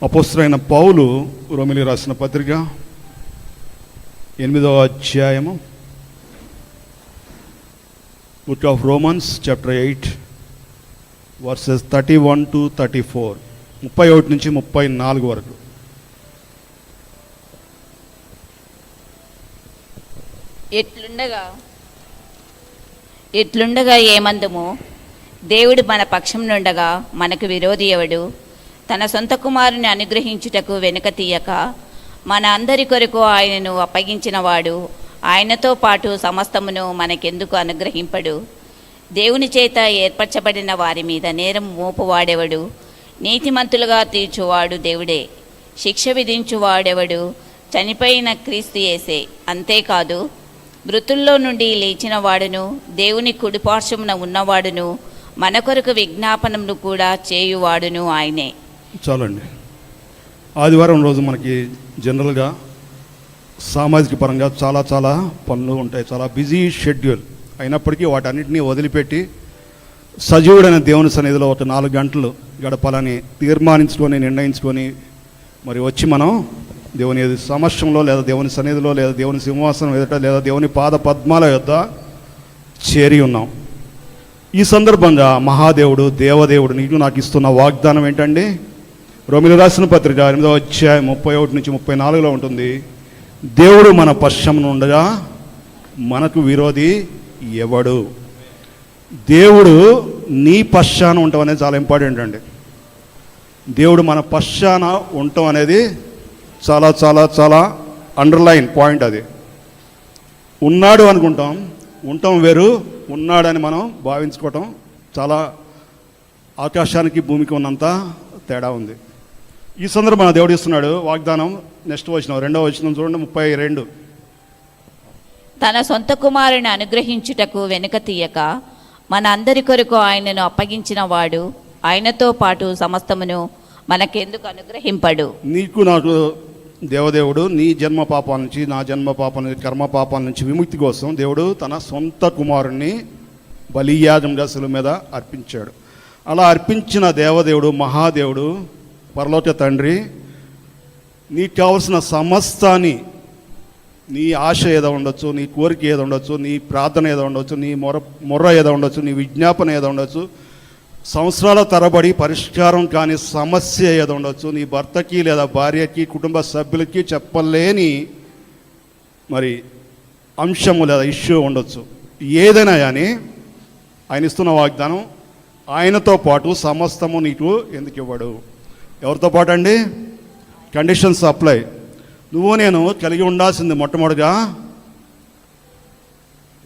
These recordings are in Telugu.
అపోస్తలుడైన పౌలు రోమీయులకు రాసిన పత్రిక 8వ అధ్యాయము, book of Romans chapter 8 versus 31 to 34, 31 నుంచి 34 వరకు. ఎట్లుండగా ఏమందుము, దేవుడు మన పక్షం నుండగా మనకు విరోధి ఎవడు? తన సొంత కుమారుని అనుగ్రహించుటకు వెనుక తీయక మన అందరి కొరకు ఆయనను అప్పగించినవాడు ఆయనతో పాటు సమస్తమును మనకెందుకు అనుగ్రహింపడు? దేవుని చేత ఏర్పరచబడిన వారి మీద నేరం మోపువాడెవడు? నీతిమంతులుగా తీర్చువాడు దేవుడే. శిక్ష విధించువాడెవడు? చనిపోయిన క్రీస్తు యేసే. అంతేకాదు, మృతుల్లో నుండి లేచిన వాడును, దేవుని కుడిపార్శ్వమున ఉన్నవాడును, మన కొరకు విజ్ఞాపనమును కూడా చేయువాడును ఆయనే. చాలండి. ఆదివారం రోజు మనకి జనరల్గా సామాజిక పరంగా చాలా పనులు ఉంటాయి, చాలా బిజీ షెడ్యూల్. అయినప్పటికీ వాటన్నిటినీ వదిలిపెట్టి సజీవుడైన దేవుని సన్నిధిలో ఒక 4 గంటలు గడపాలని తీర్మానించుకొని నిర్ణయించుకొని మరి వచ్చి మనం దేవుని సమక్షంలో లేదా దేవుని సన్నిధిలో లేదా దేవుని సింహాసనం ఎదుట లేదా దేవుని పాద పద్మాల యొద్ద చేరి ఉన్నాం. ఈ సందర్భంగా మహాదేవుడు దేవదేవుడు నీకు నాకు ఇస్తున్న వాగ్దానం ఏంటండి? రోమీయులకు రాసిన పత్రిక 8వ అధ్యాయం 31 నుంచి 34లో ఉంటుంది. దేవుడు మన పక్షమున ఉండగా మనకు విరోధి ఎవడు? దేవుడు నీ పశ్చాన ఉండటం అనేది చాలా ఇంపార్టెంట్ అండి. దేవుడు మన పశ్చాన ఉండటం అనేది చాలా అండర్లైన్ పాయింట్. అది ఉన్నాడు అనుకుంటాం, ఉండటం వేరు, ఉన్నాడని మనం భావించుకోవటం చాలా ఆకాశానికి భూమికి ఉన్నంత తేడా ఉంది. ఈ సందర్భంగా దేవుడు ఇస్తున్నాడు వాగ్దానం. నెక్స్ట్ వచనం, 2వ వచనం చూడండి, 32. తన సొంత కుమారుని అనుగ్రహించుటకు వెనుక తీయక మన అందరి కొరకు ఆయనను అప్పగించిన వాడు ఆయనతో పాటు సమస్తమును మనకెందుకు అనుగ్రహింపడు? నీకు నాకు దేవదేవుడు నీ జన్మ పాపాల నుంచి, నా జన్మ పాపాల నుంచి, కర్మ పాపాల నుంచి విముక్తి కోసం దేవుడు తన సొంత కుమారుణ్ణి బలియాగంగా శిలువ మీద అర్పించాడు. అలా అర్పించిన దేవదేవుడు మహాదేవుడు పరలోక తండ్రి నీకు కావలసిన సమస్తాన్ని, నీ ఆశ ఏదో ఉండొచ్చు, నీ కోరిక ఏదో ఉండొచ్చు, నీ ప్రార్థన ఏదో ఉండొచ్చు, నీ మొర్ర ఏదో ఉండొచ్చు, నీ విజ్ఞాపన ఏదో ఉండొచ్చు, సంవత్సరాల తరబడి పరిష్కారం కాని సమస్య ఏదో ఉండొచ్చు, నీ భర్తకి లేదా భార్యకి కుటుంబ సభ్యులకి చెప్పలేని మరి అంశము లేదా ఇష్యూ ఉండొచ్చు. ఏదైనా కానీ ఆయన ఇస్తున్న వాగ్దానం, ఆయనతో పాటు సమస్తము నీకు ఎందుకు ఇవ్వడు? ఎవరితో పాటు అండి? Conditions apply. నువ్వు నేను కలిగి ఉండాల్సింది మొట్టమొదటిగా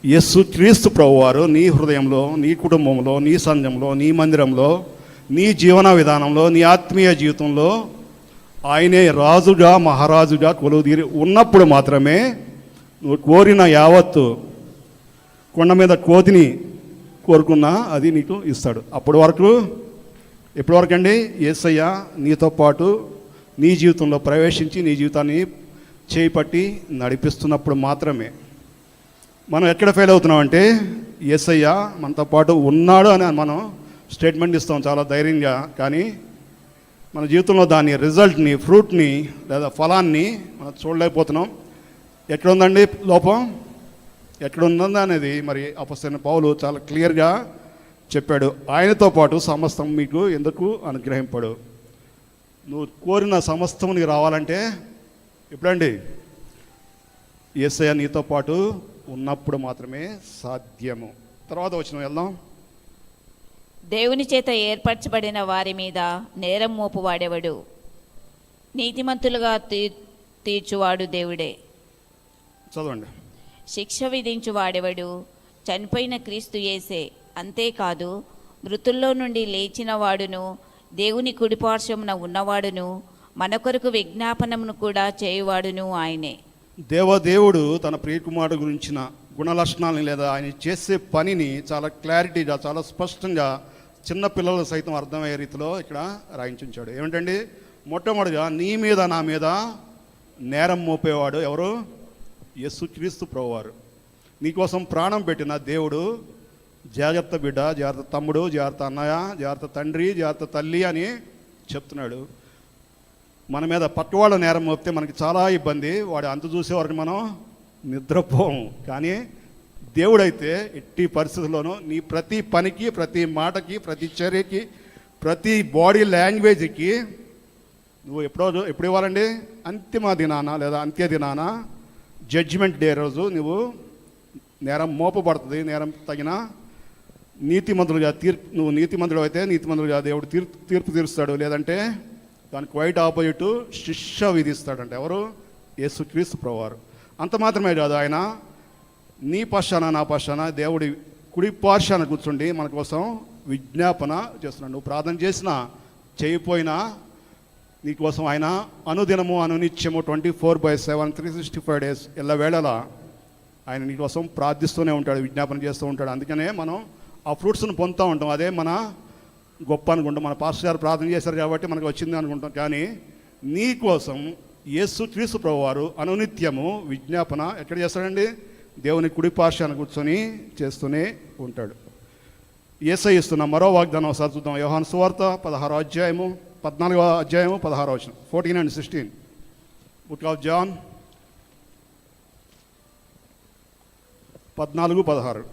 యేసుక్రీస్తు ప్రభువారు నీ హృదయంలో, నీ కుటుంబంలో, నీ సంఘంలో, నీ మందిరంలో, నీ జీవన విధానంలో, నీ ఆత్మీయ జీవితంలో ఆయనే రాజుగా మహారాజుగా కొలువుదీరి ఉన్నప్పుడు మాత్రమే నువ్వు కోరిన యావత్తు, కొండ మీద కోతిని కోరుకున్నా అది నీకు ఇస్తాడు. అప్పటి వరకు, ఎప్పటి వరకు అండి? యేసయ్య నీతో పాటు నీ జీవితంలో ప్రవేశించి నీ జీవితాన్ని చేపట్టి నడిపిస్తున్నప్పుడు మాత్రమే. మనం ఎక్కడ ఫెయిల్ అవుతున్నామంటే, యేసయ్య మనతో పాటు ఉన్నాడు అని మనం స్టేట్మెంట్ ఇస్తాం చాలా ధైర్యంగా, కానీ మన జీవితంలో దాని రిజల్ట్ని, ఫ్రూట్ని లేదా ఫలాన్ని మనం చూడలేకపోతున్నాం. ఎక్కడుందండి లోపం? ఎక్కడుందా అనేది మరి అపోస్తలుడైన పౌలు చాలా క్లియర్గా చెప్పాడు. ఆయనతో పాటు సమస్తం మీకు ఎందుకు అనుగ్రహింపడు? నువ్వు కోరిన సమస్తం నీకు రావాలంటే ఎప్పుడండి? యేసయ్య నీతో పాటు ఉన్నప్పుడు మాత్రమే సాధ్యము. తర్వాత వచ్చిన వెళ్దాం. దేవుని చేత ఏర్పరచబడిన వారి మీద నేరం మోపువాడెవడు? నీతిమంతులుగా తీర్చువాడు దేవుడే. చదవండి. శిక్ష విధించువాడెవడు? చనిపోయిన క్రీస్తు యేసే. అంతేకాదు, మృతుల్లో నుండి లేచిన వాడును, దేవుని కుడిపార్శ్వమున ఉన్నవాడును, మన కొరకు విజ్ఞాపనమును కూడా చేయువాడును ఆయనే. దేవదేవుడు తన ప్రియకుమారుడు గురించిన గుణలక్షణాలని లేదా ఆయన చేసే పనిని చాలా క్లారిటీగా, చాలా స్పష్టంగా చిన్న పిల్లలు సైతం అర్థమయ్యే రీతిలో ఇక్కడ రాయించాడు. ఏమిటండి? మొట్టమొదటిగా నీ మీద నా మీద నేరం మోపేవాడు ఎవరు? యేసుక్రీస్తు ప్రభువారు. నీకోసం ప్రాణం పెట్టిన దేవుడు జాగ్రత్త బిడ్డ, జాగ్రత్త తమ్ముడు, జాగ్రత్త అన్నయ్య, జాగ్రత్త తండ్రి, జాగ్రత్త తల్లి అని చెప్తున్నాడు. మన మీద పక్కవాళ్ళ నేరం మోపితే మనకి చాలా ఇబ్బంది, వాడు అంత చూసే వరకు మనం నిద్రపోము. కానీ దేవుడైతే ఎట్టి పరిస్థితుల్లోనూ నీ ప్రతి పనికి, ప్రతి మాటకి, ప్రతి చర్యకి, ప్రతి బాడీ లాంగ్వేజ్కి నువ్వు ఎప్పుడు ఇవ్వాలండి? అంతిమ దినాన లేదా అంత్య దినాన, జడ్జిమెంట్ డే రోజు నువ్వు నేరం మోపబడుతుంది. నేరం తగిన నీతిమంతులుగా నువ్వు నీతిమంతుడు అయితే నీతిమంతులుగా దేవుడు తీర్పు తీరుస్తాడు. లేదంటే దానికి వైట్ ఆపోజిట్ శిక్ష విధిస్తాడంట. ఎవరు? యేసుక్రీస్తు ప్రభువారు. అంత మాత్రమే కాదు, ఆయన నీ పక్షాన నా పక్షాన దేవుడి కుడి పార్శ్వాన కూర్చుండి మన కోసం విజ్ఞాపన చేస్తున్నాడు. నువ్వు ప్రార్థన చేసినా చేయకపోయినా నీకోసం ఆయన అనుదినము అనునిత్యము 24/7 365 days ఎల్లవేళలా ఆయన నీకోసం ప్రార్థిస్తూనే ఉంటాడు, విజ్ఞాపన చేస్తూ ఉంటాడు. అందుకనే మనం ఆ ఫ్రూట్స్ను పొందుతూ ఉంటాం. అదే మన గొప్ప అనుకుంటాం. మన పాస్టర్ గారు ప్రార్థన చేశారు కాబట్టి మనకు వచ్చింది అనుకుంటాం. కానీ నీ కోసం యేసుక్రీస్తు ప్రభువారు అనునిత్యము విజ్ఞాపన ఎక్కడ చేస్తాడండి? దేవుని కుడి పార్శ్వాన కూర్చొని చేస్తూనే ఉంటాడు. యేసయ్య ఇస్తున్న మరో వాగ్దానం ఒకసారి చూద్దాం. యోహాను సువార్త 14వ అధ్యాయము 16వ వచనం, 14 and 16. Book of John 14:16.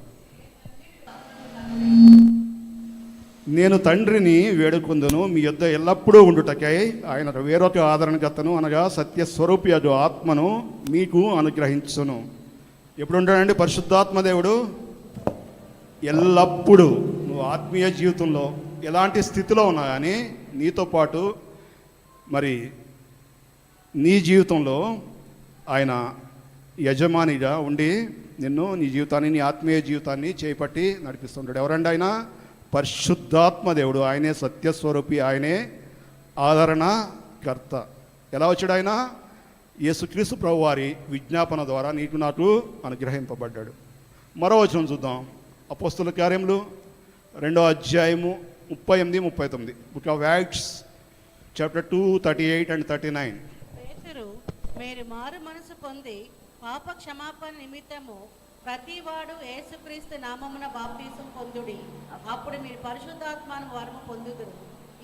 నేను తండ్రిని వేడుకుందును, మీ యొద్ద ఎల్లప్పుడూ ఉండుటకై ఆయన వేరొక ఆదరణకర్తను అనగా సత్యస్వరూపి అగు ఆత్మను మీకు అనుగ్రహించును. ఎప్పుడు ఉంటాడండి పరిశుద్ధాత్మ దేవుడు? ఎల్లప్పుడూ. నువ్వు ఆత్మీయ జీవితంలో ఎలాంటి స్థితిలో ఉన్నా కానీ నీతో పాటు మరి నీ జీవితంలో ఆయన యజమానిగా ఉండి నిన్ను, నీ జీవితాన్ని, నీ ఆత్మీయ జీవితాన్ని చేపట్టి నడిపిస్తుంటాడు. ఎవరండి ఆయన? పరిశుద్ధాత్మ దేవుడు. ఆయనే సత్యస్వరూపి, ఆయనే ఆదరణకర్త. ఎలా వచ్చాడు ఆయన? యేసుక్రీస్తు ప్రభువారి విజ్ఞాపన ద్వారా నీకు నాకు అనుగ్రహింపబడ్డాడు. మరో వచనం చూద్దాం. అపోస్తుల కార్యములు 2వ అధ్యాయము 38-39. Book of acts chapter 2, 38 and 39. పేతురు, మీరు మారు మనసు పొంది పాప క్షమాపణ నిమిత్తము ప్రతివాడు యేసుక్రీస్తు నామమున బాప్తీసం పొందుడి, అప్పుడు మీరు పరిశుద్ధాత్మను వరము పొందుదురు.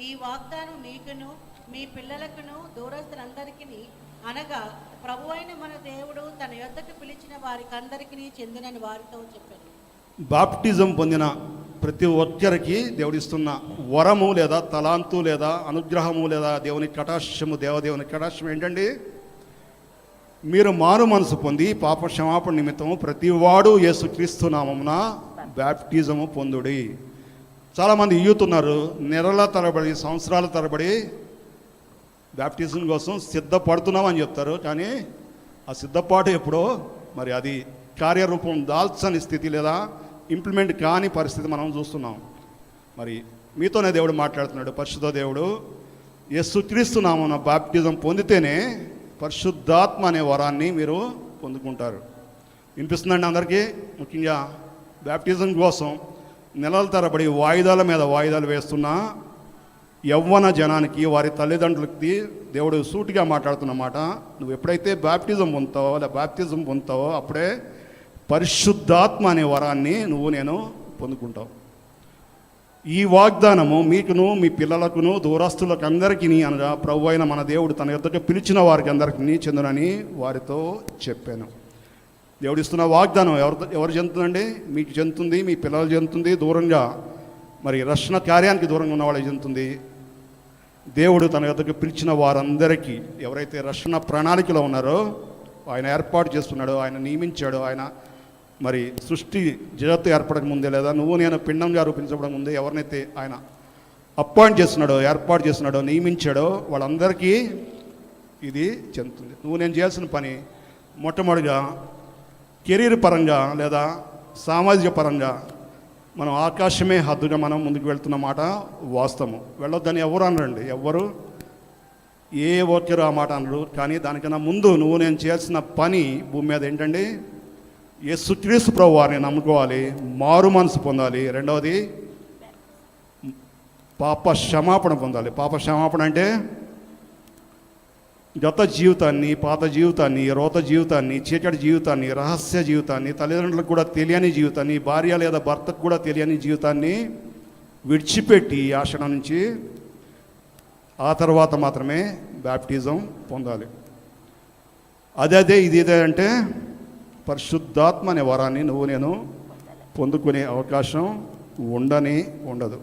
ఈ వాగ్దానం మీకును మీ పిల్లలకును దూరస్తులందరికీ అనగా ప్రభువైన మన దేవుడు తన యొద్దకు పిలిచిన వారికి అందరికీ చెందినని వారితో చెప్పారు. బాప్టిజం పొందిన ప్రతి ఒక్కరికి దేవుడిస్తున్న వరము లేదా తలాంతు లేదా అనుగ్రహము లేదా దేవుని కటాక్షము, దేవదేవుని కటాక్షం ఏంటండి? మీరు మారు మనసు పొంది పాప క్షమాపణ నిమిత్తము ప్రతివాడు యేసుక్రీస్తు నామమున బాప్టిజము పొందుడి. చాలామంది యూత్ ఉన్నారు, నెలల తరబడి, సంవత్సరాల తరబడి బాప్టిజం కోసం సిద్ధపడుతున్నామని చెప్తారు. కానీ ఆ సిద్ధపాటు ఎప్పుడో మరి అది కార్యరూపం దాల్చని స్థితి లేదా ఇంప్లిమెంట్ కాని పరిస్థితి మనం చూస్తున్నాం. మరి మీతోనే దేవుడు మాట్లాడుతున్నాడు. పరిశుద్ధ దేవుడు యేసుక్రీస్తు నామమున బాప్టిజం పొందితేనే పరిశుద్ధాత్మ అనే వరాన్ని మీరు పొందుకుంటారు. వినిపిస్తుందండి అందరికీ? ముఖ్యంగా బాప్టిజం కోసం నెలల తరబడి వాయిదాల మీద వాయిదాలు వేస్తున్న యవ్వన జనానికి, వారి తల్లిదండ్రులకి దేవుడు సూటిగా మాట్లాడుతున్నమాట. నువ్వు ఎప్పుడైతే బాప్టిజం పొందుతావో అప్పుడే పరిశుద్ధాత్మ అనే వరాన్ని నేను పొందుకుంటావు. ఈ వాగ్దానము మీకును మీ పిల్లలకును దూరస్తులకు అందరికీ అనగా ప్రభు అయిన మన దేవుడు తన యొద్దకు పిలిచిన వారికి అందరికీ చెందునని వారితో చెప్పాను. దేవుడిస్తున్న వాగ్దానం ఎవరు చెందుతుందండి? మీకు చెందుతుంది, మీ పిల్లలు చెందుతుంది, దూరంగా మరి రక్షణ కార్యానికి దూరంగా ఉన్న వాళ్ళకి చెందుతుంది. దేవుడు తన యొద్దకు పిలిచిన వారందరికీ, ఎవరైతే రక్షణ ప్రణాళికలో ఉన్నారో ఆయన ఏర్పాటు చేస్తున్నాడో, ఆయన నియమించాడో, ఆయన మరి సృష్టి జగత్తు ఏర్పడక ముందే లేదా నేను పిండంగా రూపించబడక ముందే ఎవరినైతే ఆయన అపాయింట్ చేస్తున్నాడో, ఏర్పాటు చేస్తున్నాడో, నియమించాడో వాళ్ళందరికీ ఇది చెందుతుంది. నేను చేయాల్సిన పని మొట్టమొదటిగా కెరీర్ పరంగా లేదా సామాజిక పరంగా మనం ఆకాశమే హద్దుగా మనం ముందుకు వెళ్తున్నమాట వాస్తవం. వెళ్ళొద్దని ఎవరు అనరండి, ఎవరు ఏ ఒక్కరు ఆ మాట అనరు. కానీ దానికన్నా ముందు నేను చేయాల్సిన పని భూమి మీద ఏంటండి? యేసుక్రీస్తు ప్రభు వారిని నమ్ముకోవాలి, మారు మనసు పొందాలి. రెండవది పాప క్షమాపణ పొందాలి. పాప క్షమాపణ అంటే గత జీవితాన్ని, పాత జీవితాన్ని, రోత జీవితాన్ని, చీకటి జీవితాన్ని, రహస్య జీవితాన్ని, తల్లిదండ్రులకు కూడా తెలియని జీవితాన్ని, భార్య లేదా భర్తకు కూడా తెలియని జీవితాన్ని విడిచిపెట్టి ఆ క్షణం నుంచి ఆ తర్వాత మాత్రమే బ్యాప్టిజం పొందాలి. అదే ఇదే అంటే పరిశుద్ధాత్మ అనే వరాన్ని నువ్వు నేను పొందుకునే అవకాశం ఉండదు.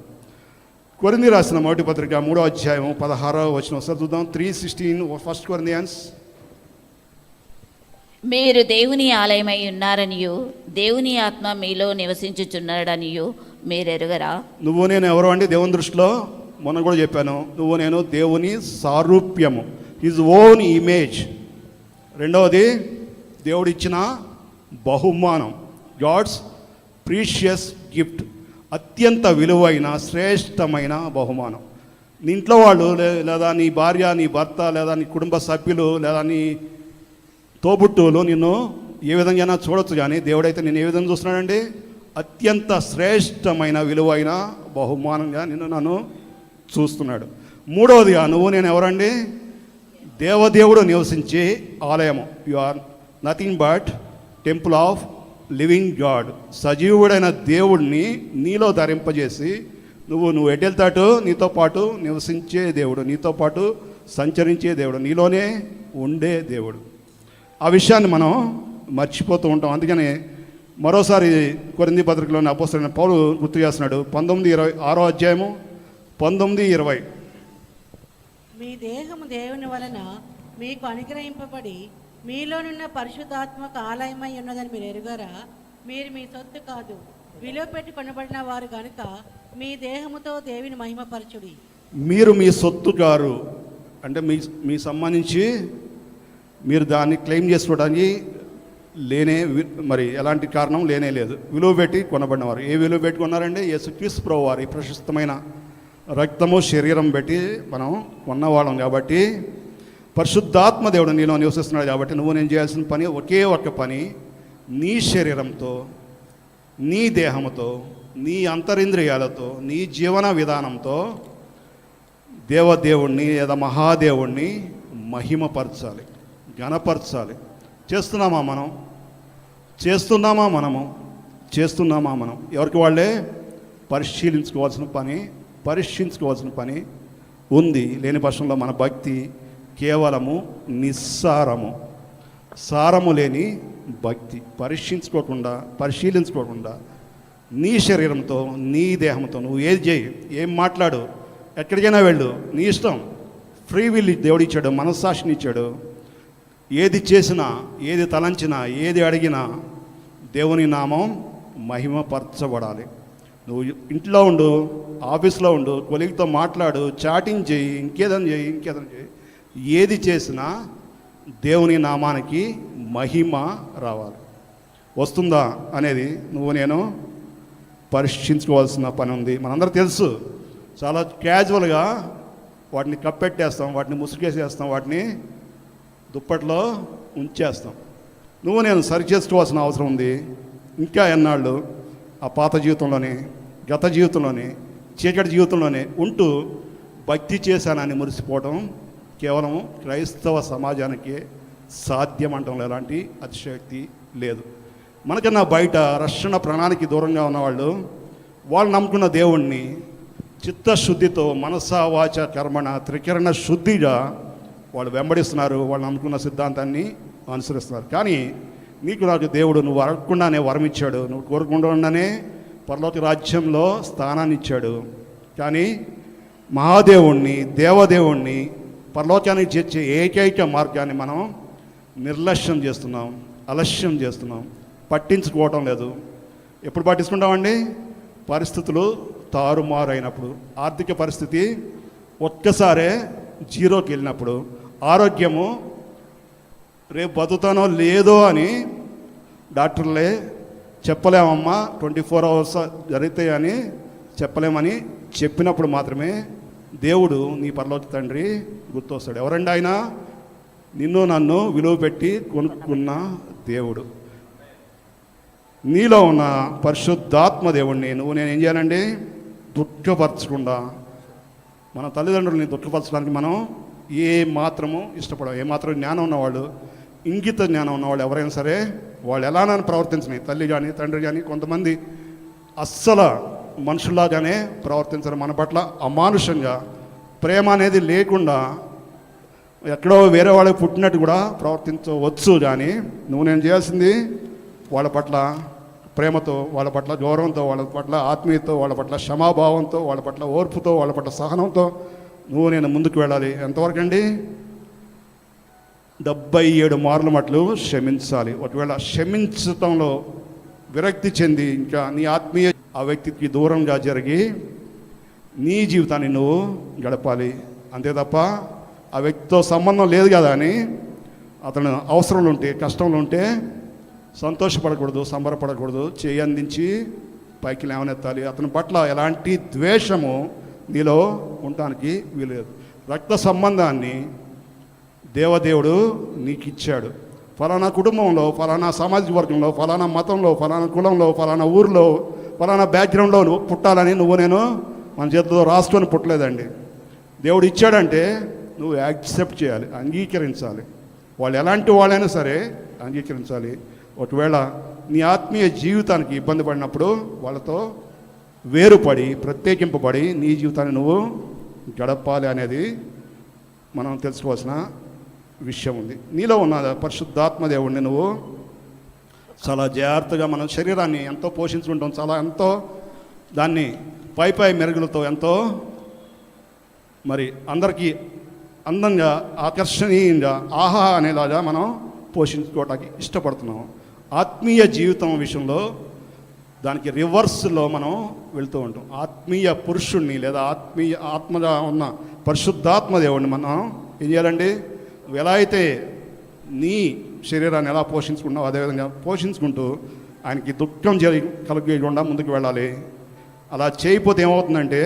కొరింథీ రాసిన మొదటి పత్రిక 3వ అధ్యాయం 16వ వచనం ఒకసారి చూద్దాం. 3:16 ఫస్ట్ కొరింథియన్స్. మీరు దేవుని ఆలయమై ఉన్నారనియు దేవుని ఆత్మ మీలో నివసించుచున్నాడనియు మీరెరుగరా? నువ్వు నేను ఎవరు అండి దేవుని దృష్టిలో? మొన్న కూడా చెప్పాను, నువ్వు నేను దేవుని సారూప్యము, హిజ్ ఓన్ ఇమేజ్. రెండవది దేవుడిచ్చిన బహుమానం, గాడ్స్ ప్రీషియస్ గిఫ్ట్, అత్యంత విలువైన శ్రేష్టమైన బహుమానం. నీ ఇంట్లో వాళ్ళు లేదా నీ భార్య, నీ భర్త, లేదా నీ కుటుంబ సభ్యులు, లేదా నీ తోబుట్టువులు నిన్ను ఏ విధంగా చూడొచ్చు, కానీ దేవుడైతే నేను ఏ విధంగా చూస్తున్నాడండి? అత్యంత శ్రేష్టమైన విలువైన బహుమానంగా నన్ను చూస్తున్నాడు. మూడవదిగా నువ్వు నేను ఎవరండి? దేవదేవుడు నివసించే ఆలయము. You are nothing but temple of living god. సజీవుడైన దేవుడిని నీలో ధరింపజేసి నువ్వు ఎటెళ్తాటు నీతో పాటు నివసించే దేవుడు, నీతో పాటు సంచరించే దేవుడు, నీలోనే ఉండే దేవుడు. ఆ విషయాన్ని మనం మర్చిపోతూ ఉంటాం. అందుకని మరోసారి కొరింథీ పత్రికలోని అపోస్తలుడైన పౌలు గుర్తు చేస్తున్నాడు. 19:6వ అధ్యాయము 19:20. మీ దేహము దేవుని వలన మీకు అనుగ్రహింపబడి మీలోనున్న పరిశుద్ధాత్మక ఆలయమై ఉన్నదని మీరు ఎరుగరా? మీరు మీ సొత్తు కాదు, విలువ పెట్టి కొనబడిన వారు గనుక మీ దేహముతో దేవుని మహిమపరచుడి. మీరు మీ సొత్తు గారు అంటే మీ సంబంధించి మీరు దాన్ని క్లెయిమ్ చేసుకోవడానికి మరి ఎలాంటి కారణం లేదు. విలువ పెట్టి కొనబడినవారు. ఏ విలువ పెట్టి కొన్నారంటే యేసుక్రీస్తు ప్రభువు వారి ప్రశస్తమైన రక్తము శరీరం పెట్టి మనం కొన్నవాళ్ళం. కాబట్టి పరిశుద్ధాత్మ దేవుడు నీలో నివసిస్తున్నాడు. కాబట్టి నువ్వు నేను చేయాల్సిన పని ఒకే ఒక్క పని, నీ శరీరంతో, నీ దేహంతో, నీ అంతరింద్రియాలతో, నీ జీవన విధానంతో దేవదేవుణ్ణి లేదా మహాదేవుణ్ణి మహిమపరచాలి, ఘనపరచాలి. చేస్తున్నామా మనం? ఎవరికి వాళ్ళే పరీక్షించుకోవాల్సిన పని ఉంది. లేని పక్షంలో మన భక్తి కేవలము నిస్సారము, సారము లేని భక్తి. పరిశీలించుకోకుండా నీ శరీరంతో, నీ దేహంతో నువ్వు ఏది చేయి, ఏం మాట్లాడు, ఎక్కడికైనా వెళ్ళు, నీ ఇష్టం. ఫ్రీ విల్ దేవుడు ఇచ్చాడు, మనస్సాక్షిని ఇచ్చాడు. ఏది చేసినా, ఏది తలంచినా, ఏది అడిగినా దేవుని నామం మహిమపరచబడాలి. నువ్వు ఇంట్లో ఉండు, ఆఫీస్లో ఉండు, కొలీగ్తో మాట్లాడు, చాటింగ్ చేయి, ఇంకేదని చేయి, ఏది చేసినా దేవుని నామానికి మహిమ రావాలి. వస్తుందా అనేది నువ్వు నేను పరీక్షించుకోవాల్సిన పని ఉంది. మనందరూ తెలుసు, చాలా క్యాజువల్గా వాటిని కప్పెట్టేస్తాం, వాటిని ముసుగేసేస్తాం, వాటిని దుప్పట్లో ఉంచేస్తాం. నువ్వు నేను సరి చేసుకోవాల్సిన అవసరం ఉంది. ఇంకా ఎన్నాళ్ళు ఆ పాత జీవితంలోనే, గత జీవితంలోనే, చీకటి జీవితంలోనే ఉంటూ భక్తి చేశానని మురిసిపోవడం కేవలం క్రైస్తవ సమాజానికి సాధ్యం అంటంలో ఎలాంటి అతిశయోక్తి లేదు. మనకన్నా బయట రక్షణ ప్రణాళిక దూరంగా ఉన్నవాళ్ళు, వాళ్ళు నమ్ముకున్న దేవుణ్ణి చిత్తశుద్ధితో మనసా వాచ కర్మణ త్రికరణ శుద్ధిగా వాళ్ళు వెంబడిస్తున్నారు, వాళ్ళు నమ్ముకున్న సిద్ధాంతాన్ని అనుసరిస్తున్నారు. కానీ నీకు నాకు దేవుడు నువ్వు అడగకుండానే వరం ఇచ్చాడు, నువ్వు కోరుకుండానే పరలోక రాజ్యంలో స్థానాన్ని ఇచ్చాడు. కానీ మహాదేవుణ్ణి, దేవదేవుణ్ణి పరలోకానికి చేర్చే ఏకైక మార్గాన్ని మనం నిర్లక్ష్యం చేస్తున్నాం, అలక్ష్యం చేస్తున్నాం, పట్టించుకోవటం లేదు. ఎప్పుడు పట్టించుకుంటామండి? పరిస్థితులు తారుమారైనప్పుడు, ఆర్థిక పరిస్థితి ఒక్కసారే జీరోకి వెళ్ళినప్పుడు, ఆరోగ్యము రేపు బతుకుతానో లేదో అని డాక్టర్లే చెప్పలేమమ్మా, 24 hours జరుగుతాయని చెప్పలేమని చెప్పినప్పుడు మాత్రమే దేవుడు నీ పరలోక తండ్రి గుర్తొస్తాడు. ఎవరండి ఆయన? నిన్ను నన్ను విలువ పెట్టి కొనుక్కున్న దేవుడు. నీలో ఉన్న పరిశుద్ధాత్మ దేవుణ్ణి నువ్వు నేను ఏం చేయాలండి? దుఃఖపరచకుండా. మన తల్లిదండ్రులని దుఃఖపరచడానికి మనం ఏ మాత్రము ఇష్టపడవు. ఏమాత్రం జ్ఞానం ఉన్నవాళ్ళు, ఇంగిత జ్ఞానం ఉన్నవాళ్ళు ఎవరైనా సరే వాళ్ళు ఎలానని ప్రవర్తించని, తల్లి కానీ తండ్రి కానీ కొంతమంది అస్సలు మనుషుల్లాగానే ప్రవర్తించరు, మన పట్ల అమానుషంగా ప్రేమ అనేది లేకుండా ఎక్కడో వేరే వాళ్ళకి పుట్టినట్టు కూడా ప్రవర్తించవచ్చు. కానీ నువ్వు నేను చేయాల్సింది వాళ్ళ పట్ల ప్రేమతో, వాళ్ళ పట్ల గౌరవంతో, వాళ్ళ పట్ల ఆత్మీయతో, వాళ్ళ పట్ల క్షమాభావంతో, వాళ్ళ పట్ల ఓర్పుతో, వాళ్ళ పట్ల సహనంతో నువ్వు నేను ముందుకు వెళ్ళాలి. ఎంతవరకు అండి? 77 మార్లు మట్లు క్షమించాలి. ఒకవేళ క్షమించటంలో విరక్తి చెంది ఇంకా నీ ఆత్మీయ ఆ వ్యక్తికి దూరంగా జరిగి నీ జీవితాన్ని నువ్వు గడపాలి. అంతే తప్ప ఆ వ్యక్తితో సంబంధం లేదు కదా అని అతను అవసరంలో ఉంటే, కష్టంలో ఉంటే సంతోషపడకూడదు, సంబరపడకూడదు, చేయి అందించి పైకి లేవనెత్తాలి. అతని పట్ల ఎలాంటి ద్వేషము నీలో ఉండటానికి వీలేదు. రక్త సంబంధాన్ని దేవదేవుడు నీకు ఇచ్చాడు. ఫలానా కుటుంబంలో, ఫలానా సామాజిక వర్గంలో, ఫలానా మతంలో, ఫలానా కులంలో, ఫలానా ఊరిలో, ఫలానా బ్యాక్గ్రౌండ్లో నువ్వు పుట్టాలని నువ్వు నేను మన చేతితో రాసుకొని పుట్టలేదండి. దేవుడు ఇచ్చాడంటే నువ్వు యాక్సెప్ట్ చేయాలి, అంగీకరించాలి. వాళ్ళు ఎలాంటి వాళ్ళైనా సరే అంగీకరించాలి. ఒకవేళ నీ ఆత్మీయ జీవితానికి ఇబ్బంది పడినప్పుడు వాళ్ళతో వేరుపడి, ప్రత్యేకింపబడి నీ జీవితాన్ని నువ్వు గడపాలి అనేది మనం తెలుసుకోవాల్సిన విషయం ఉంది. నీలో ఉన్న పరిశుద్ధాత్మ దేవుడిని నువ్వు చాలా జాగ్రత్తగా, మన శరీరాన్ని ఎంతో పోషించుకుంటాం, చాలా ఎంతో దాన్ని పై మెరుగులతో ఎంతో మరి అందరికీ అందంగా, ఆకర్షణీయంగా, ఆహా అనేలాగా మనం పోషించుకోవటానికి ఇష్టపడుతున్నాం. ఆత్మీయ జీవితం విషయంలో దానికి రివర్స్లో మనం వెళ్తూ ఉంటాం. ఆత్మీయ పురుషుణ్ణి లేదా ఆత్మగా ఉన్న పరిశుద్ధాత్మ దేవుడిని మనం ఏం చేయాలండి? నువ్వు ఎలా అయితే నీ శరీరాన్ని ఎలా పోషించుకుంటున్నావు అదేవిధంగా పోషించుకుంటూ ఆయనకి దుఃఖం కలగకుండా ముందుకు వెళ్ళాలి. అలా చేయకపోతే ఏమవుతుందంటే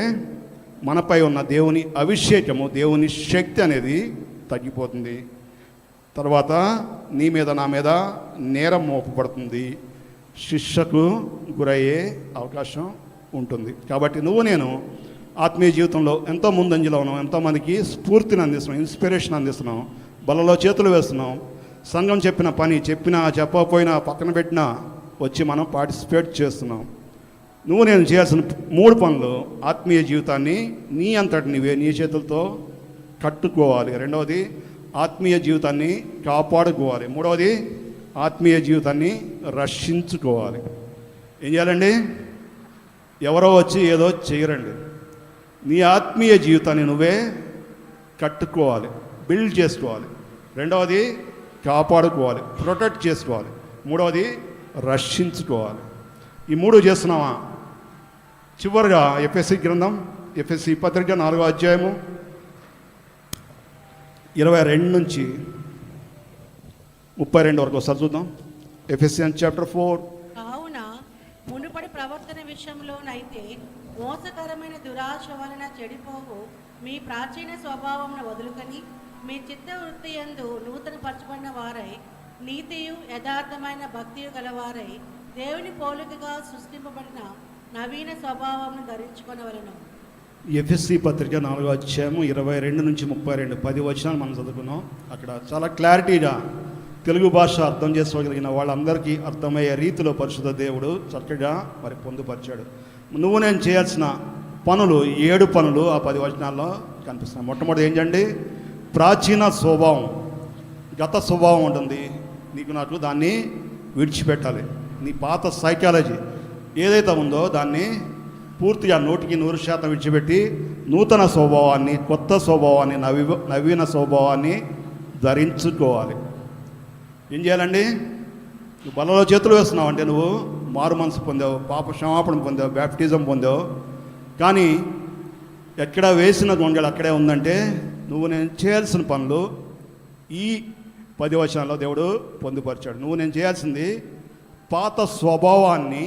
మనపై ఉన్న దేవుని అభిషేకము, దేవుని శక్తి అనేది తగ్గిపోతుంది. తర్వాత నీ మీద నా మీద నేరం మోపబడుతుంది, శిక్షకు గురయ్యే అవకాశం ఉంటుంది. కాబట్టి నువ్వు నేను ఆత్మీయ జీవితంలో ఎంతో ముందంజలో ఉన్నాం, ఎంతోమందికి స్ఫూర్తిని అందిస్తున్నాం, ఇన్స్పిరేషన్ అందిస్తున్నాం, బలలో చేతులు వేస్తున్నాం. సంఘం చెప్పిన పని చెప్పినా చెప్పకపోయినా పక్కన పెట్టినా వచ్చి మనం పార్టిసిపేట్ చేస్తున్నాం. నువ్వు నేను చేయాల్సిన 3 పనులు: ఆత్మీయ జీవితాన్ని నీ అంతటి నీవే నీ చేతులతో కట్టుకోవాలి. రెండవది ఆత్మీయ జీవితాన్ని కాపాడుకోవాలి. మూడవది ఆత్మీయ జీవితాన్ని రక్షించుకోవాలి. ఏం చేయాలండి? ఎవరో వచ్చి ఏదో చేయరండి. నీ ఆత్మీయ జీవితాన్ని నువ్వే కట్టుకోవాలి, బిల్డ్ చేసుకోవాలి. రెండవది కాపాడుకోవాలి, ప్రొటెక్ట్ చేసుకోవాలి. మూడవది రక్షించుకోవాలి. ఈ 3 చేస్తున్నావా? చివరిగా ఎఫ్ఎస్సి గ్రంథం, ఎఫ్ఎస్సి పత్రిక 4వ అధ్యాయము 22 నుంచి 32 వరకు ఒకసారి చూద్దాం. Ephesians chapter 4. కావున మునుపటి ప్రవర్తన విషయంలోనైతే మోసకరమైన దురాశ వలన చెడిపోవు మీ ప్రాచీన స్వభావంను వదులుకొని మీ చిత్త వృత్తి యందు నూతన పరచబడిన వారై నీతియు యథార్థమైన భక్తియు గలవారై దేవుని పోలికగా సృష్టింపబడిన నవీన స్వభావంను ధరించుకొనవలెను. ఎఫెస్సి పత్రిక 4వ అధ్యాయము 22 నుంచి 32 10 వచనాలు మనం చదువుకున్నాం. అక్కడ చాలా క్లారిటీగా తెలుగు భాష అర్థం చేసుకోగలిగిన వాళ్ళందరికీ అర్థమయ్యే రీతిలో పరిశుద్ధ దేవుడు చక్కగా మరి పొందుపరిచాడు. నువ్వు నేను చేయాల్సిన పనులు 7 పనులు ఆ 10 వచనాల్లో కనిపిస్తున్నాయి. మొట్టమొదటి ఏంటండి? ప్రాచీన స్వభావం, గత స్వభావం ఉంటుంది నీకు నాకు, దాన్ని విడిచిపెట్టాలి. నీ పాత సైకాలజీ ఏదైతే ఉందో దాన్ని పూర్తిగా 100% విడిచిపెట్టి నూతన స్వభావాన్ని, కొత్త స్వభావాన్ని, నవీన స్వభావాన్ని ధరించుకోవాలి. ఏం చేయాలండి? నువ్వు బలలో చేతులు వేస్తున్నావు అంటే నువ్వు మారు మనసు పొందావు, పాప క్షమాపణ పొందావు, బ్యాప్టిజం పొందావు. కానీ ఎక్కడ వేసిన గొంగళి అక్కడే ఉందంటే నువ్వు నేను చేయాల్సిన పనులు ఈ 10 వచనాల్లో దేవుడు పొందుపరిచాడు. నువ్వు నేను చేయాల్సింది పాత స్వభావాన్ని,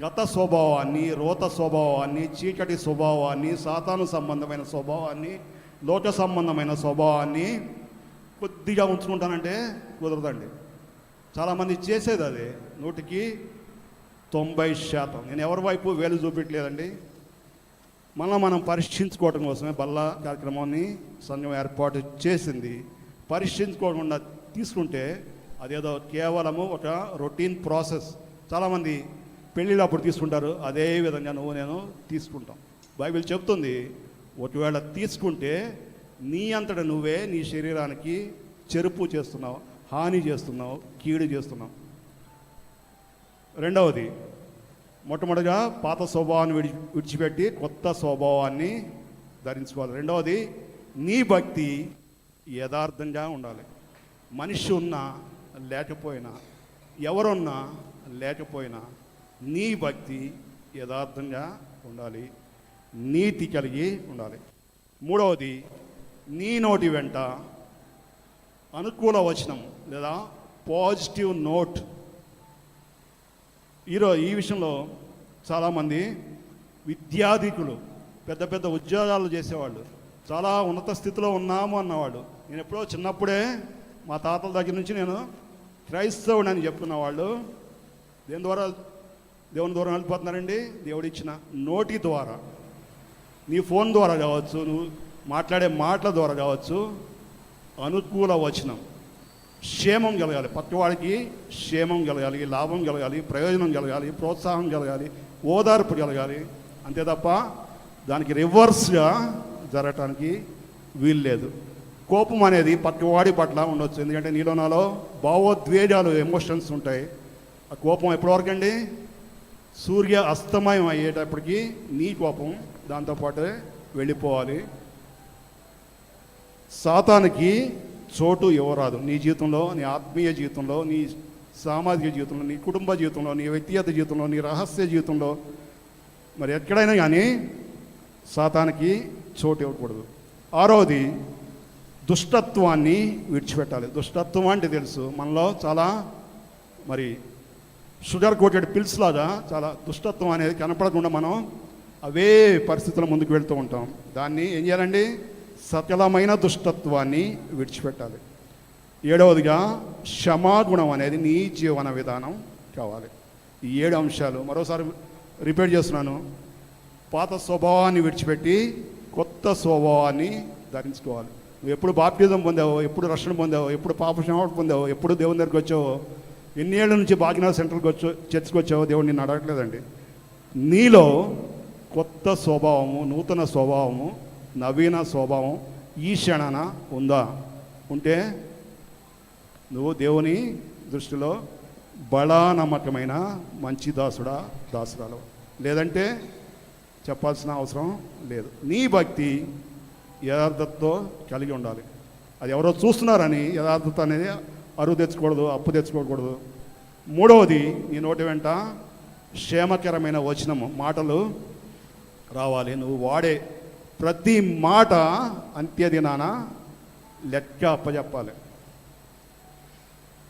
గత స్వభావాన్ని, రోత స్వభావాన్ని, చీకటి స్వభావాన్ని, సాతాను సంబంధమైన స్వభావాన్ని, లోక సంబంధమైన స్వభావాన్ని కొద్దిగా ఉంచుకుంటానంటే కుదరదండి. చాలామంది చేసేది అదే 100% నేను ఎవరి వైపు వేలు చూపెట్టలేదండి. మనం పరీక్షించుకోవడం కోసమే బల్ల కార్యక్రమాన్ని సంఘం ఏర్పాటు చేసింది. పరీక్షించుకోకుండా తీసుకుంటే అదేదో కేవలము ఒక రొటీన్ ప్రాసెస్. చాలామంది పెళ్ళిళ్ళు అప్పుడు తీసుకుంటారు, అదే విధంగా నువ్వు నేను తీసుకుంటాం. బైబిల్ చెప్తుంది ఒకవేళ తీసుకుంటే నీ అంతట నువ్వే నీ శరీరానికి చెరుపు చేస్తున్నావు, హాని చేస్తున్నావు, కీడు చేస్తున్నావు. రెండవది, మొట్టమొదటిగా పాత స్వభావాన్ని విడిచిపెట్టి కొత్త స్వభావాన్ని ధరించుకోవాలి. రెండవది, నీ భక్తి యథార్థంగా ఉండాలి. మనిషి ఉన్నా లేకపోయినా, ఎవరున్నా లేకపోయినా నీ భక్తి యథార్థంగా ఉండాలి, నీతి కలిగి ఉండాలి. మూడవది, నీ నోటి వెంట అనుకూల వచనం లేదా పాజిటివ్ నోట్. ఈ విషయంలో చాలామంది విద్యాధికులు, పెద్ద పెద్ద ఉద్యోగాలు చేసేవాళ్ళు, చాలా ఉన్నత స్థితిలో ఉన్నాము అన్నవాళ్ళు, నేను ఎప్పుడో చిన్నప్పుడే మా తాతల దగ్గర నుంచి నేను క్రైస్తవుడు అని చెప్పుకున్న వాళ్ళు దేవుని ద్వారా వెళ్ళిపోతున్నారండి. దేవుడిచ్చిన నోటి ద్వారా, నీ ఫోన్ ద్వారా కావచ్చు, నువ్వు మాట్లాడే మాటల ద్వారా కావచ్చు, అనుకూల వచనం, క్షేమం కలగాలి, పక్కవాడికి క్షేమం కలగాలి, లాభం కలగాలి, ప్రయోజనం కలగాలి, ప్రోత్సాహం కలగాలి, ఓదార్పు కలగాలి. అంతే తప్ప దానికి రివర్స్గా జరగటానికి వీల్లేదు. కోపం అనేది పక్కవాడి పట్ల ఉండొచ్చు, ఎందుకంటే నీలో నాలో భావోద్వేగాలు, ఎమోషన్స్ ఉంటాయి. ఆ కోపం ఎప్పటివరకు అండి? సూర్య అస్తమయం అయ్యేటప్పటికి నీ కోపం దాంతోపాటు వెళ్ళిపోవాలి. సాతానికి చోటు ఇవ్వరాదు నీ జీవితంలో, నీ ఆత్మీయ జీవితంలో, నీ సామాజిక జీవితంలో, నీ కుటుంబ జీవితంలో, నీ వ్యక్తిగత జీవితంలో, నీ రహస్య జీవితంలో, మరి ఎక్కడైనా కానీ సాతానికి చోటు ఇవ్వకూడదు. ఆరవది, దుష్టత్వాన్ని విడిచిపెట్టాలి. దుష్టత్వం అంటే తెలుసు, మనలో చాలా మరి షుగర్ కోటెడ్ పిల్స్ లాగా చాలా దుష్టత్వం అనేది కనపడకుండా మనం అవే పరిస్థితుల ముందుకు వెళ్తూ ఉంటాం. దాన్ని ఏం చేయాలండి? సకలమైన దుష్టత్వాన్ని విడిచిపెట్టాలి. ఏడవదిగా, క్షమాగుణం అనేది నీ జీవన విధానం కావాలి. ఈ 7 అంశాలు మరోసారి రిపీట్ చేస్తున్నాను. పాత స్వభావాన్ని విడిచిపెట్టి కొత్త స్వభావాన్ని ధరించుకోవాలి. నువ్వు ఎప్పుడు బాప్టిజం పొందావో, ఎప్పుడు రక్షణ పొందావో, ఎప్పుడు పాప క్షమాపణ పొందావో, ఎప్పుడు దేవుని దగ్గరికి వచ్చావో, ఎన్ని ఏళ్ళ నుంచి బాగినాథ్ సెంట్రల్కి చర్చికి వచ్చావో దేవుడు నిన్ను అడగట్లేదండి. నీలో కొత్త స్వభావము, నూతన స్వభావము, నవీన స్వభావం ఈ క్షణాన ఉందా? ఉంటే నువ్వు దేవుని దృష్టిలో బడా నమ్మకమైన మంచి దాసుడా, దాసురాలు. లేదంటే చెప్పాల్సిన అవసరం లేదు. నీ భక్తి యథార్థతతో కలిగి ఉండాలి. అది ఎవరో చూస్తున్నారని యథార్థత అనేది అరువు తెచ్చుకోకూడదు, అప్పు తెచ్చుకోకూడదు. మూడవది, నీ నోటి వెంట క్షేమకరమైన వచనము, మాటలు రావాలి. నువ్వు వాడే ప్రతి మాట అంత్యదినాన లెక్క అప్పచెప్పాలి.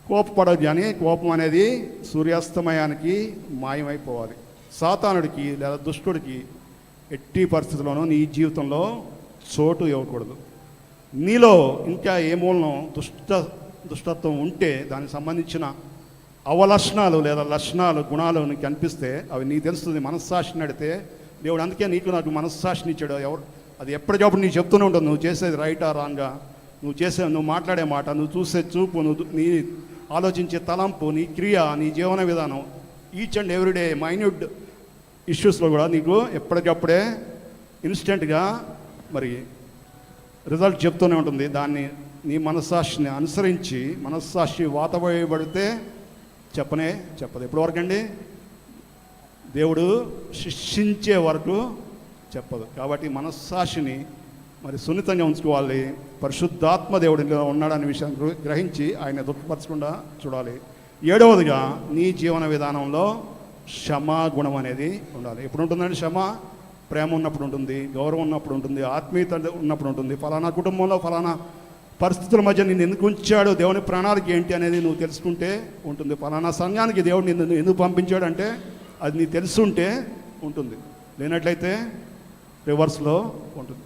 కోపపడదు అని కోపం అనేది సూర్యాస్తమయానికి మాయమైపోవాలి. సాతానుడికి లేదా దుష్టుడికి ఎట్టి పరిస్థితుల్లోనూ నీ జీవితంలో చోటు ఇవ్వకూడదు. నీలో ఇంకా ఏ మూలనో దుష్టత్వం ఉంటే దానికి సంబంధించిన అవలక్షణాలు లేదా లక్షణాలు, గుణాలు నీకు కనిపిస్తే అవి నీకు తెలుస్తుంది. మనస్సాక్షిని అడితే దేవుడు అందుకే నాకు మనస్సాక్షిని ఇచ్చాడు. అది ఎప్పటికప్పుడు నీకు చెప్తూనే ఉంటుంది, నువ్వు చేసేది రైటా రాంగా, నువ్వు మాట్లాడే మాట, నువ్వు చూసే చూపు, నీ ఆలోచించే తలంపు, నీ క్రియ, నీ జీవన విధానం, ఈచ్ అండ్ ఎవ్రీడే మైన్యూట్ ఇష్యూస్లో కూడా నీకు ఎప్పటికప్పుడే ఇన్స్టెంట్గా మరి రిజల్ట్ చెప్తూనే ఉంటుంది. దాన్ని నీ మనస్సాక్షిని అనుసరించి మనస్సాక్షి వాతవేయబడితే చెప్పదు. ఎప్పటి వరకు అండి? దేవుడు శిక్షించే వరకు చెప్పదు. కాబట్టి మనస్సాక్షిని మరి సున్నితంగా ఉంచుకోవాలి. పరిశుద్ధాత్మ దేవుడిలో ఉన్నాడనే విషయాన్ని గ్రహించి ఆయన దుఃఖపరచకుండా చూడాలి. ఏడవదిగా, నీ జీవన విధానంలో క్షమాగుణం అనేది ఉండాలి. ఎప్పుడు ఉంటుందండి క్షమ? ప్రేమ ఉన్నప్పుడు ఉంటుంది, గౌరవం ఉన్నప్పుడు ఉంటుంది, ఆత్మీయత ఉన్నప్పుడు ఉంటుంది. ఫలానా కుటుంబంలో ఫలానా పరిస్థితుల మధ్య నిన్ను ఎందుకు ఉంచాడు, దేవుని ప్రణాళిక ఏంటి అనేది నువ్వు తెలుసుకుంటే ఉంటుంది. ఫలానా సంఘానికి దేవుడు నిన్ను ఎందుకు పంపించాడంటే అది నీకు తెలుసుంటే ఉంటుంది, లేనట్లయితే రివర్స్లో ఉంటుంది.